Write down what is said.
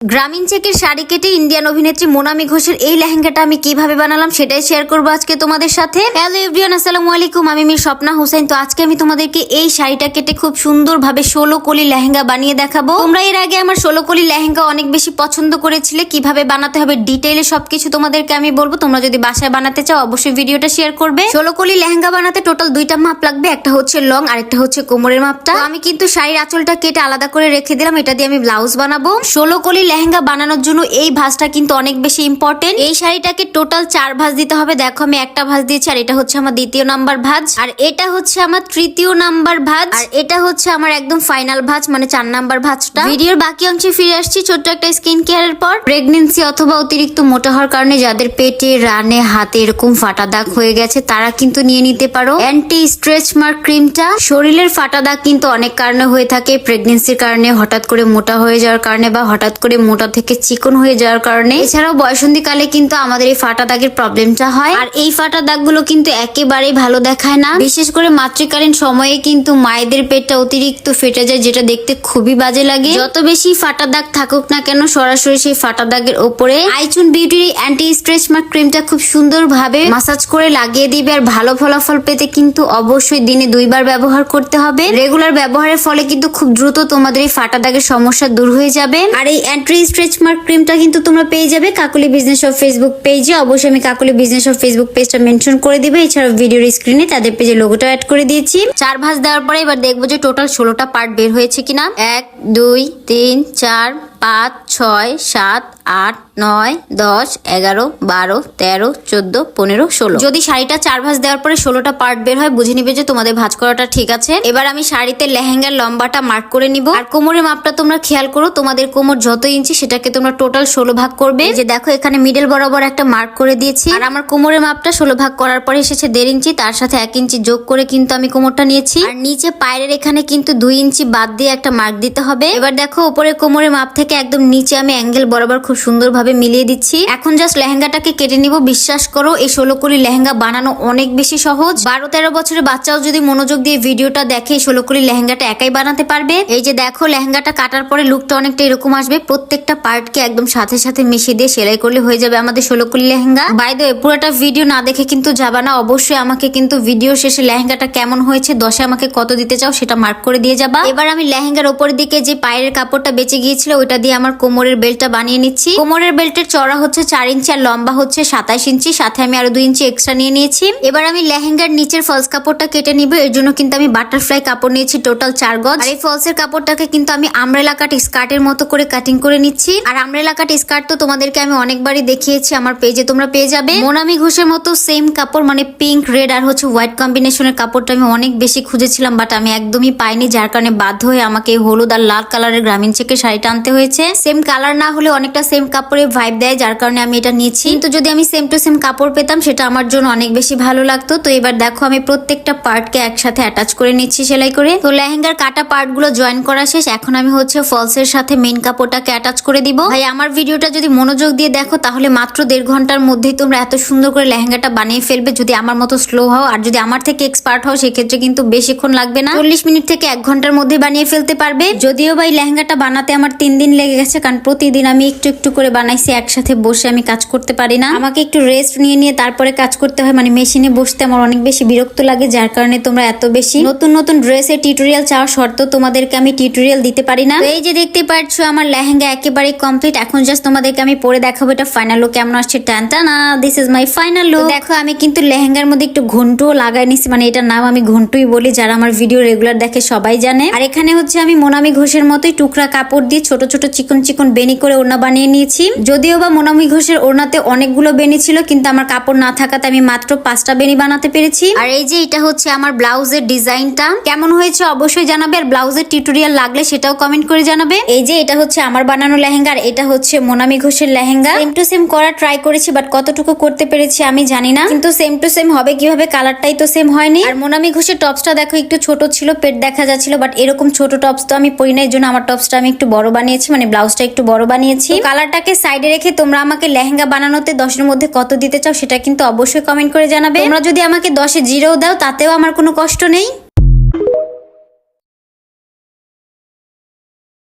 গ্রামীণ চেকের শাড়ি কেটে ইন্ডিয়ান অভিনেত্রী মোনামি ঘোষের এই লেহেঙ্গাটা আমি কিভাবে বানালাম সেটাই শেয়ার করবো আজকে তোমাদের সাথে। হ্যালো এভরিওয়ান, আসসালামু আলাইকুম, আমি মির স্বপ্না হোসেন। তো আজকে আমি তোমাদেরকে এই শাড়িটা কেটে খুব সুন্দরভাবে 16 কলি লেহেঙ্গা বানিয়ে দেখাবো। তোমরা এর আগে আমার 16 কলি লেহেঙ্গা অনেক বেশি পছন্দ করেছিলে, কিভাবে বানাতে হবে ডিটেইলে সবকিছু তোমাদেরকে আমি বলবো। তোমরা যদি বাসায় বানাতে চাও অবশ্যই ভিডিওটা শেয়ার করবে। 16 কলি লেহেঙ্গা বানাতে টোটাল দুইটা মাপ লাগবে, একটা হচ্ছে লং আর একটা হচ্ছে কোমরের মাপটা। তো আমি কিন্তু শাড়ির আঁচলটা কেটে আলাদা করে রেখে দিলাম, এটা দিয়ে আমি ব্লাউজ বানাবো। 16 কলি লেহেঙ্গা বানানোর জন্য এই ভাঁজটা কিন্তু অনেক বেশি ইম্পর্টেন্ট। এই শাড়িটাকে টোটাল 4 ভাঁজ দিতে হবে। দেখো আমি একটা ভাঁজ দিয়েছি, আর এটা হচ্ছে আমার দ্বিতীয় নাম্বার ভাঁজ, আর এটা হচ্ছে আমার তৃতীয় নাম্বার ভাঁজ, আর এটা হচ্ছে আমার একদম ফাইনাল ভাঁজ, মানে 4 নাম্বার ভাঁজটা। ভিডিওর বাকি অংশে ফিরে আসছি ছোট্ট একটা স্কিন কেয়ারের পর। প্রেগনেন্সি অথবা অতিরিক্ত মোটা হওয়ার কারণে যাদের পেটে, রানে, হাতে এরকম ফাটা দাগ হয়ে গেছে তারা কিন্তু নিয়ে নিতে পারো অ্যান্টি স্ট্রেচ মার্ক ক্রিমটা। শরীরের ফাটা দাগ কিন্তু অনেক কারণে হয়ে থাকে, প্রেগনেন্সির কারণে, হঠাৎ করে মোটা হয়ে যাওয়ার কারণে, বা হঠাৎ করে মোটা থেকে চিকন হয়ে যাওয়ার কারণে। এছাড়াও বয়সন্ধিকালে কিন্তু আমাদের এই ফাটা দাগের প্রবলেমটা হয়, আর এই ফাটা দাগগুলো কিন্তু একেবারেই ভালো দেখায় না। বিশেষ করে মাতৃকালীন সময়ে কিন্তু মায়েদের পেটটা অতিরিক্ত ফেটে যায়, যেটা দেখতে খুবই বাজে লাগে। যত বেশি ফাটা দাগ থাকুক না কেন, সরাসরি সেই ফাটা দাগের ওপরে আইচুন বিউটির অ্যান্টি স্ট্রেচ মার্ক ক্রিমটা খুব সুন্দরভাবে মাসাজ করে লাগিয়ে দিবে। আর ভালো ফলাফল পেতে কিন্তু অবশ্যই দিনে 2 বার ব্যবহার করতে হবে। রেগুলার ব্যবহারের ফলে কিন্তু খুব দ্রুত তোমাদের এই ফাটা দাগের সমস্যা দূর হয়ে যাবে। আর এই অ্যান্টি স্ট্রেচ মার্ক ক্রিমটা কিন্তু তোমরা পেয়ে যাবে কাকুলি বিজনেস অফ ফেসবুক পেজে। অবশ্যই আমি কাকুলি বিজনেস অফ ফেসবুক পেজটা মেনশন করে দিবে। এছাড়াও ভিডিওর স্ক্রিনে তাদের পেজে লোগোটা অ্যাড করে দিয়েছি। 4 ভাঁজ দেওয়ার পরে এবার দেখবো যে টোটাল 16টা পার্ট বের হয়েছে কিনা। 1 2 3 4 5 6 7 8 9 10 11 12 13 14 15 16। যদি শাড়িটা 4 ভাঁজ দেওয়ার পরে 16টা পার্ট বের হয়, বুঝে নিবে যে তোমাদের ভাঁজ করাটা ঠিক আছে। এবার আমি শাড়িতে লেহেঙ্গার লম্বাটা মার্ক করে নিব। আর কোমরের মাপটা তোমরা খেয়াল করো, তোমাদের কোমর যত ইঞ্চি সেটাকে তোমরা টোটাল 16 ভাগ করবে। যে দেখো এখানে মিডল বরাবর একটা মার্ক করে দিয়েছি, আর আমার কোমরের মাপটা 16 ভাগ করার পরে এসেছে 1.5 ইঞ্চি, তার সাথে 1 ইঞ্চি যোগ করে কিন্তু আমি কোমরটা নিয়েছি। আর নিচে পায়ের এখানে কিন্তু 2 ইঞ্চি বাদ দিয়ে একটা মার্ক দিতে হবে। এবার দেখো উপরে কোমরের মাপ থেকে একদম নিচে আমি অ্যাঙ্গেল বরাবর খুব সুন্দরভাবে মিলিয়ে দিচ্ছি। এখন জাস্ট লেহেঙ্গাটাকে কেটে নিব। বিশ্বাস করো এই 16 কলি লেহেঙ্গা বানানো অনেক বেশি সহজ। 12-13 বছরের বাচ্চাও যদি মনোযোগ দিয়ে ভিডিওটা দেখে 16 কলি লেহেঙ্গাটা একাই বানাতে পারবে। এই যে দেখো লেহেঙ্গাটা কাটার পরে লুকটা অনেকটা এরকম আসবে। প্রত্যেকটা পার্টকে একদম সাথে সাথে মিশিয়ে দিয়ে সেলাই করলে হয়ে যাবে আমাদের 16 কলি লেহেঙ্গা। বাই দ্য ওয়ে, পুরোটা ভিডিও না দেখে কিন্তু যাবা না। অবশ্যই আমাকে কিন্তু ভিডিও শেষে লেহেঙ্গাটা কেমন হয়েছে 10-এ আমাকে কত দিতে চাও সেটা মার্ক করে দিয়ে যাবা। এবার আমি লেহেঙ্গার উপরের দিকে যে পায়ের কাপড়টা বেঁচে গিয়েছিল ওইটা দিয়ে আমার কোমরের বেল্টটা বানিয়ে নিচ্ছি। কোমরের বেল্টের চড়া হচ্ছে 4 ইঞ্চি আর লম্বা হচ্ছে 27 ইঞ্চি, সাথে আমি আরো 2 ইঞ্চি এক্সট্রা নিয়ে নিয়েছি। এবার আমি লেহেঙ্গার নিচের ফলস কাপড়টা কেটে নিব। এর জন্য কিন্তু আমি বাটারফ্লাই কাপড় নিয়েছি টোটাল 4 গজ। আর এই ফলসের কাপড়টাকে কিন্তু আমি আমব্রেলা কাট স্কার্টের মতো করে কাটিং করে নিচ্ছি। আর আমব্রেলা কাট স্কার্ট তো তোমাদেরকে আমি অনেকবারই দেখিয়েছি, আমার পেজে তোমরা পেয়ে যাবে। মোনামি ঘোষের মতো সেম কাপড়, মানে পিঙ্ক, রেড আর হচ্ছে হোয়াইট কম্বিনেশনের কাপড়টা আমি অনেক বেশি খুঁজেছিলাম, বাট আমি একদমই পাইনি, যার কারণে বাধ্য হয়ে আমাকে হলুদ আর লাল কালারের গ্রামীণ চেকের শাড়িটা আনতে হয়েছে। সেম কালার না হলে অনেকটা সেম কাপড়ে ভাইব দেয়, যার কারণে আমি এটা নিয়েছি। কিন্তু যদি আমি সেম টু সেম কাপড় পেতাম সেটা আমার জন্য অনেক বেশি ভালো লাগতো। তো এবার দেখো আমি প্রত্যেকটা পার্টকে একসাথে অ্যাটাচ করে নিচ্ছি সেলাই করে। তো লেহেঙ্গার কাটা পার্ট গুলো জয়েন করা শেষ। এখন আমি হচ্ছে ফলসের সাথে মেইন কাপড়টাকে অ্যাটাচ করে দিব। ভাই আমার ভিডিওটা যদি মনোযোগ দিয়ে দেখো তাহলে মাত্র 1.5 ঘন্টার মধ্যেই তোমরা এত সুন্দর করে লেহেঙ্গাটা বানিয়ে ফেলবে, যদি আমার মতো স্লো হও। আর যদি আমার থেকে এক্সপার্ট হও সেক্ষেত্রে কিন্তু বেশিক্ষণ লাগবে না, 40 মিনিট থেকে 1 ঘন্টার মধ্যে বানিয়ে ফেলতে পারবে। যদিও ভাই লেহেঙ্গাটা বানাতে আমার 3 দিন লেগে গেছে, কারণ প্রতিদিন আমি একটু একটু করে বানাইছি, একসাথে বসে আমি কাজ করতে পারি না। আমাকে একটু রেস্ট নিয়ে নিয়ে তারপরে কাজ করতে হয়, মানে মেশিনে বসতে আমার অনেক বেশি বিরক্ত লাগে, যার কারণে তোমরা এত বেশি নতুন নতুন ড্রেসের টিউটোরিয়াল চাওয়া সত্ত্বেও তোমাদেরকে আমি টিউটোরিয়াল দিতে পারি না। এই যে দেখতে পাচ্ছ আমার লেহেঙ্গা একেবারে কমপ্লিট। এখন জাস্ট তোমাদেরকে আমি পরে দেখাবো এটা ফাইনাল লুক কেমন আসছে। টানটানা, this is my final look. দেখো আমি কিন্তু লেহেঙ্গার মধ্যে একটু ঘন্টুও লাগাই নিছি, মানে এটার নাম আমি ঘন্টুই বলি, যারা আমার ভিডিও রেগুলার দেখে সবাই জানে। আর এখানে হচ্ছে আমি মোনামি ঘোষের মতোই টুকরা কাপড় দিয়ে ছোট ছোট চিকন চিকন বেনি করে ওড়না বানিয়ে নিয়েছি। যদিও বা মোনামি ঘোষের ওড়নাতে অনেকগুলো বেনি ছিল, কিন্তু আমার কাপড় না থাকাতে আমি মাত্র 5টা বেনি বানাতে পেরেছি। আর এই যে এটা হচ্ছে আমার ব্লাউজের ডিজাইনটা, কেমন হয়েছে অবশ্যই জানাবে। আর ব্লাউজের টিউটোরিয়াল লাগলে সেটাও কমেন্ট করে জানাবে। এই যে এটা হচ্ছে আমার বানানো লেহেঙ্গা, আর এটা হচ্ছে মোনামি ঘোষের লেহেঙ্গা। সেম টু সেম করা ট্রাই করেছি, বাট কতটুকু করতে পেরেছি আমি জানি না, কিন্তু সেম টু সেম হবে কিভাবে, কালারটাই তো সেম হয়নি। আর মোনামি ঘোষের টপসটা দেখো একটু ছোট ছিল, পেট দেখা যাচ্ছিল, বাট এরকম ছোট টপস তো আমি পরি না, এর জন্য আমার টপসটা আমি একটু বড় বানিয়েছি, মানে ব্লাউজটা একটু বড় বানিয়েছি। কালারটাকে সাইডে রেখে তোমরা আমাকে লেহেঙ্গা বানানোতে 10-এর মধ্যে কত দিতে চাও সেটা কিন্তু অবশ্যই কমেন্ট করে জানাবে। তোমরা যদি আমাকে 10-এ 0 দাও তাতেও আমার কোনো কষ্ট নেই।